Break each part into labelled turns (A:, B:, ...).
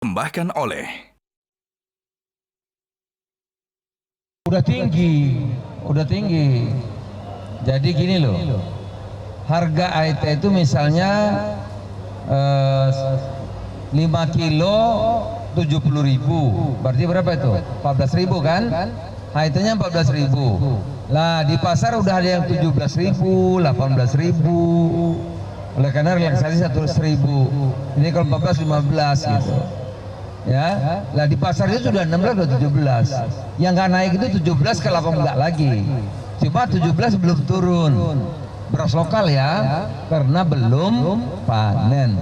A: Tambahkan oleh
B: udah tinggi. Jadi gini loh, harga AIT itu misalnya 5 kilo 70.000, berarti berapa itu? 14.000 kan? AIT-nya 14.000. Lah di pasar udah ada yang 17.000, 18.000. Oleh karena relaksasi 100.000. Ini kalau 14 15 gitu. Ya, lah di pasar itu sudah 16 atau 17. Yang nggak naik itu 17 ke 18 lagi. Cuma 17 belum turun. Beras lokal ya, karena belum panen.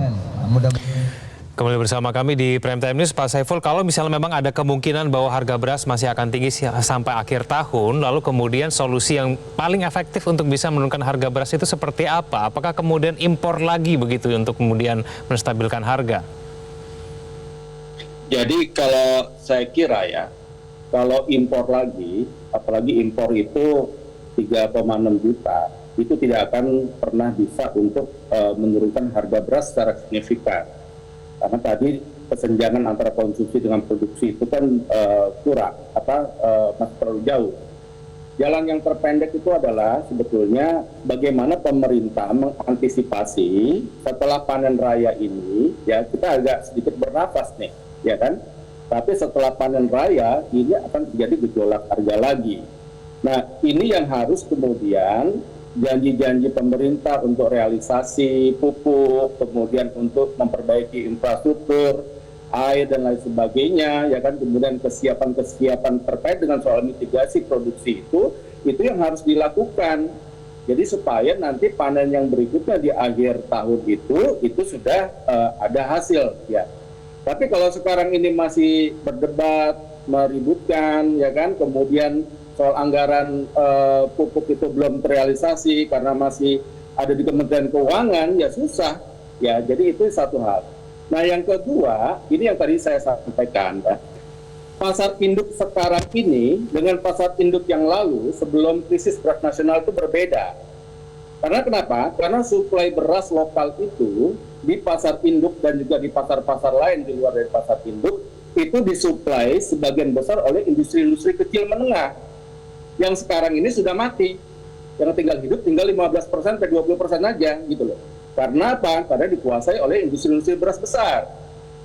C: Kembali bersama kami di Prime Time News, Pak Saiful. Kalau misalnya memang ada kemungkinan bahwa harga beras masih akan tinggi sampai akhir tahun, lalu kemudian solusi yang paling efektif untuk bisa menurunkan harga beras itu seperti apa? Apakah kemudian impor lagi begitu untuk kemudian menstabilkan harga?
D: Jadi kalau saya kira ya, kalau impor lagi, apalagi impor itu 3,6 juta, itu tidak akan pernah bisa untuk menurunkan harga beras secara signifikan. Karena tadi kesenjangan antara konsumsi dengan produksi itu kan kurang, masih terlalu jauh. Jalan yang terpendek itu adalah sebetulnya bagaimana pemerintah mengantisipasi setelah panen raya ini, ya kita agak sedikit bernafas nih, ya kan? Tapi setelah panen raya ini akan terjadi gejolak harga lagi. Nah, ini yang harus kemudian janji-janji pemerintah untuk realisasi pupuk, kemudian untuk memperbaiki infrastruktur, air dan lain sebagainya, ya kan, kemudian kesiapan terkait dengan soal mitigasi produksi itu yang harus dilakukan. Jadi supaya nanti panen yang berikutnya di akhir tahun itu sudah ada hasil, ya. Tapi kalau sekarang ini masih berdebat, meributkan, ya kan, kemudian soal anggaran pupuk itu belum terrealisasi karena masih ada di Kementerian Keuangan, ya susah. Ya, jadi itu satu hal. Nah, yang kedua, ini yang tadi saya sampaikan, ya. Pasar induk sekarang ini dengan pasar induk yang lalu sebelum krisis beras nasional itu berbeda. Karena kenapa? Karena suplai beras lokal itu di pasar induk dan juga di pasar-pasar lain di luar dari pasar induk itu disuplai sebagian besar oleh industri-industri kecil menengah yang sekarang ini sudah mati. Yang tinggal hidup tinggal 15% sampai 20% aja gitu loh. Karena apa? Karena dikuasai oleh industri-industri beras besar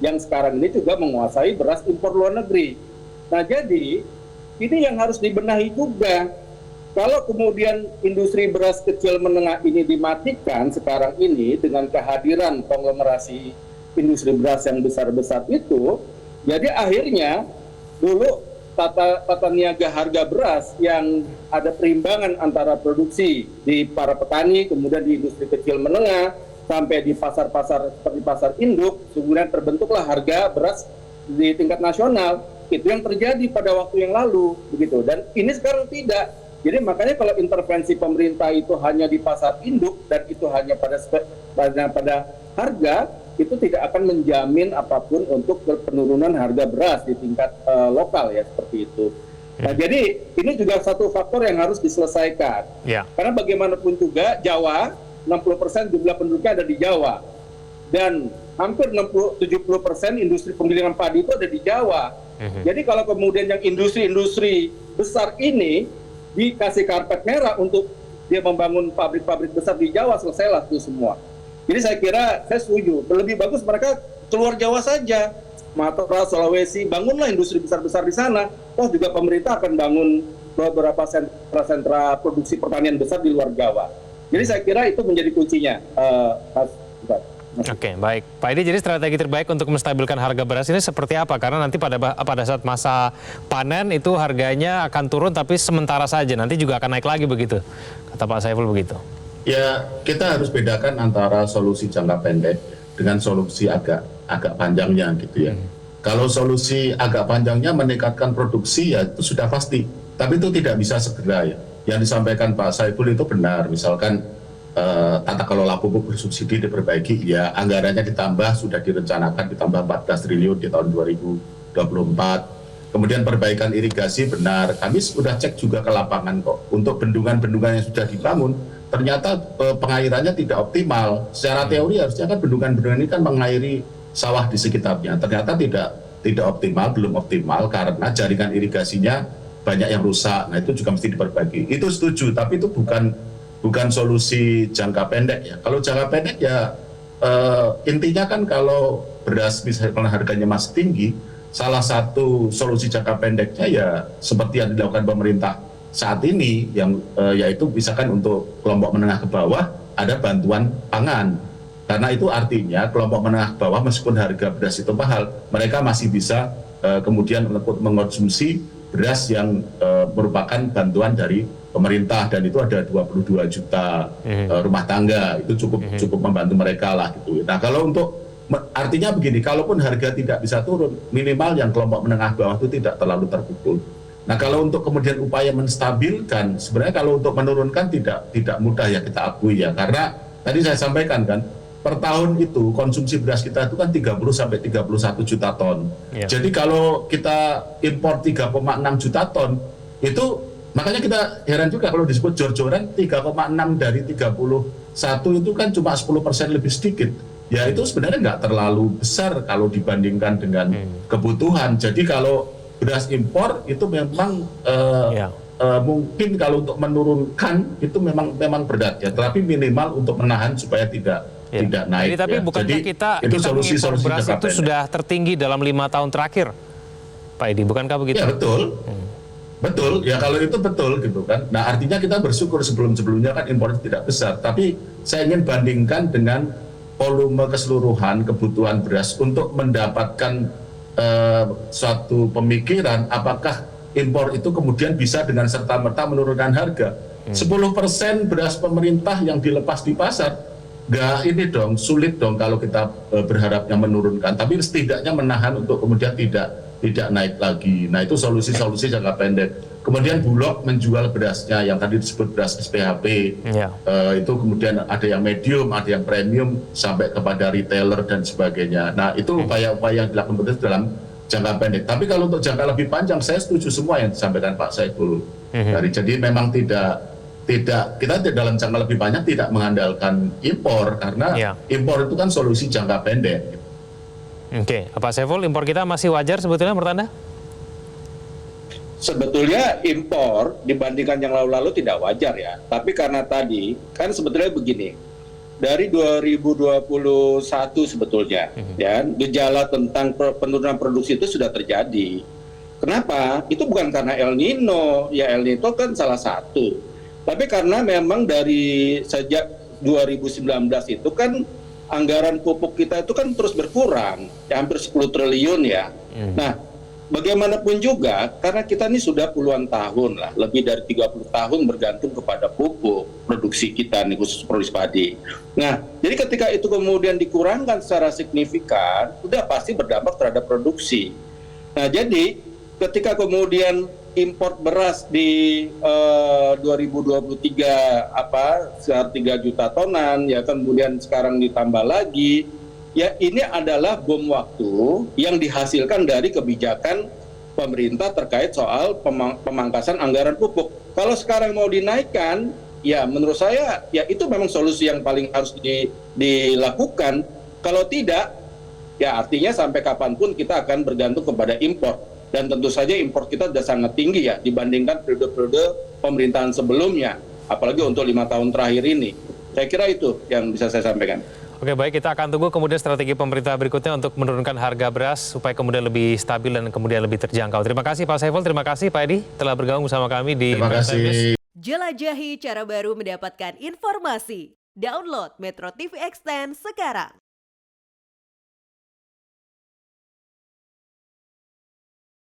D: yang sekarang ini juga menguasai beras impor luar negeri. Nah, jadi ini yang harus dibenahi juga. Kalau kemudian industri beras kecil menengah ini dimatikan sekarang ini dengan kehadiran konglomerasi industri beras yang besar-besar itu, jadi akhirnya dulu tata niaga harga beras yang ada perimbangan antara produksi di para petani, kemudian di industri kecil menengah, sampai di pasar-pasar seperti pasar induk, kemudian terbentuklah harga beras di tingkat nasional. Itu yang terjadi pada waktu yang lalu, begitu. Dan ini sekarang tidak. Jadi makanya kalau intervensi pemerintah itu hanya di pasar induk dan itu hanya pada harga, itu tidak akan menjamin apapun untuk penurunan harga beras di tingkat lokal, ya, seperti itu. Nah, jadi ini juga satu faktor yang harus diselesaikan. Ya. Karena bagaimanapun juga Jawa, 60% jumlah penduduknya ada di Jawa. Dan hampir 60-70% industri penggilingan padi itu ada di Jawa. Jadi kalau kemudian yang industri-industri besar ini dikasih karpet merah untuk dia membangun pabrik-pabrik besar di Jawa, selesailah itu semua. Jadi saya kira, saya setuju, lebih bagus mereka keluar Jawa saja, Sumatera, Sulawesi, bangunlah industri besar-besar di sana. Toh juga pemerintah akan bangun beberapa sentra produksi pertanian besar di luar Jawa. Jadi saya kira itu menjadi kuncinya, Mas Bukat.
C: Oke, baik. Pak Edi, jadi strategi terbaik untuk menstabilkan harga beras ini seperti apa? Karena nanti pada saat masa panen itu harganya akan turun tapi sementara saja, nanti juga akan naik lagi begitu, kata Pak Saiful begitu.
E: Ya, kita harus bedakan antara solusi jangka pendek dengan solusi agak panjangnya gitu ya. Kalau solusi agak panjangnya meningkatkan produksi, ya itu sudah pasti. Tapi itu tidak bisa segera, ya. Yang disampaikan Pak Saiful itu benar, misalkan tata kelola pupuk bersubsidi diperbaiki, ya anggarannya ditambah, sudah direncanakan ditambah 14 triliun di tahun 2024. Kemudian perbaikan irigasi benar, kami sudah cek juga ke lapangan kok. Untuk bendungan-bendungan yang sudah dibangun, ternyata pengairannya tidak optimal. Secara teori harusnya kan bendungan-bendungan ini kan mengairi sawah di sekitarnya. Ternyata tidak optimal, belum optimal karena jaringan irigasinya banyak yang rusak. Nah, itu juga mesti diperbaiki. Itu setuju, tapi itu bukan solusi jangka pendek ya. Kalau jangka pendek ya intinya kan kalau beras misalnya harganya masih tinggi, salah satu solusi jangka pendeknya ya seperti yang dilakukan pemerintah saat ini, yang yaitu misalkan untuk kelompok menengah ke bawah ada bantuan pangan. Karena itu artinya kelompok menengah ke bawah meskipun harga beras itu mahal, mereka masih bisa kemudian mengonsumsi beras yang merupakan bantuan dari pemerintah, dan itu ada 22 juta rumah tangga, itu cukup membantu mereka lah gitu. Nah, kalau untuk artinya begini, kalaupun harga tidak bisa turun, minimal yang kelompok menengah bawah itu tidak terlalu terpukul. Nah, kalau untuk kemudian upaya menstabilkan, sebenarnya kalau untuk menurunkan tidak mudah ya, kita akui ya, karena tadi saya sampaikan kan, per tahun itu konsumsi beras kita itu kan 30 sampai 31 juta ton.
C: Ya.
E: Jadi kalau kita impor 3,6 juta ton, itu makanya kita heran juga kalau disebut jor-joran 3,6 dari 31 itu kan cuma 10% lebih sedikit. Ya itu sebenarnya nggak terlalu besar kalau dibandingkan dengan kebutuhan. Jadi kalau beras impor itu memang mungkin kalau untuk menurunkan itu memang berat ya, tapi minimal untuk menahan supaya tidak naik.
C: Jadi tapi
E: ya.
C: bukankah kita mengimpor beras itu sudah tertinggi dalam 5 tahun terakhir, Pak Edi? Bukankah begitu?
E: Ya betul. Betul, ya kalau itu betul gitu kan. Nah artinya kita bersyukur sebelum-sebelumnya kan impor tidak besar. Tapi saya ingin bandingkan dengan volume keseluruhan kebutuhan beras untuk mendapatkan suatu pemikiran apakah impor itu kemudian bisa dengan serta-merta menurunkan harga. 10% beras pemerintah yang dilepas di pasar, sulit dong kalau kita berharapnya menurunkan. Tapi setidaknya menahan untuk kemudian tidak naik lagi. Nah itu solusi-solusi jangka pendek. Kemudian Bulog menjual berasnya yang tadi disebut beras SPHP. Itu kemudian ada yang medium, ada yang premium sampai kepada retailer dan sebagainya. Nah itu upaya-upaya yang dilakukan dalam jangka pendek. Tapi kalau untuk jangka lebih panjang, saya setuju semua yang disampaikan Pak Saiful. Jadi memang kita dalam jangka lebih banyak tidak mengandalkan impor karena impor itu kan solusi jangka pendek.
C: Oke, Pak Saiful, impor kita masih wajar sebetulnya menurut Anda?
D: Sebetulnya impor dibandingkan yang lalu-lalu tidak wajar ya. Tapi karena tadi, kan sebetulnya begini, dari 2021 sebetulnya, dan gejala tentang penurunan produksi itu sudah terjadi. Kenapa? Itu bukan karena El Nino, ya El Nino kan salah satu. Tapi karena memang dari sejak 2019 itu kan anggaran pupuk kita itu kan terus berkurang, ya hampir 10 triliun ya. Nah, bagaimanapun juga, karena kita ini sudah puluhan tahun lah, lebih dari 30 tahun bergantung kepada pupuk produksi kita nih, khusus produksi padi. Nah, jadi ketika itu kemudian dikurangkan secara signifikan, udah pasti berdampak terhadap produksi. Nah, jadi ketika kemudian impor beras di 2023 sekitar 3 juta tonan, ya kemudian sekarang ditambah lagi, ya ini adalah bom waktu yang dihasilkan dari kebijakan pemerintah terkait soal pemangkasan anggaran pupuk. Kalau sekarang mau dinaikkan, ya menurut saya ya itu memang solusi yang paling harus dilakukan. Kalau tidak, ya artinya sampai kapanpun kita akan bergantung kepada impor. Dan tentu saja impor kita sudah sangat tinggi ya dibandingkan periode-periode pemerintahan sebelumnya, apalagi untuk 5 tahun terakhir ini. Saya kira itu yang bisa saya sampaikan.
C: Oke, baik, kita akan tunggu kemudian strategi pemerintah berikutnya untuk menurunkan harga beras supaya kemudian lebih stabil dan kemudian lebih terjangkau. Terima kasih Pak Saiful, terima kasih Pak Edi telah bergabung bersama kami di
E: Terima kasih.
A: Jelajahi cara baru mendapatkan informasi. Download Metro TV Extend sekarang.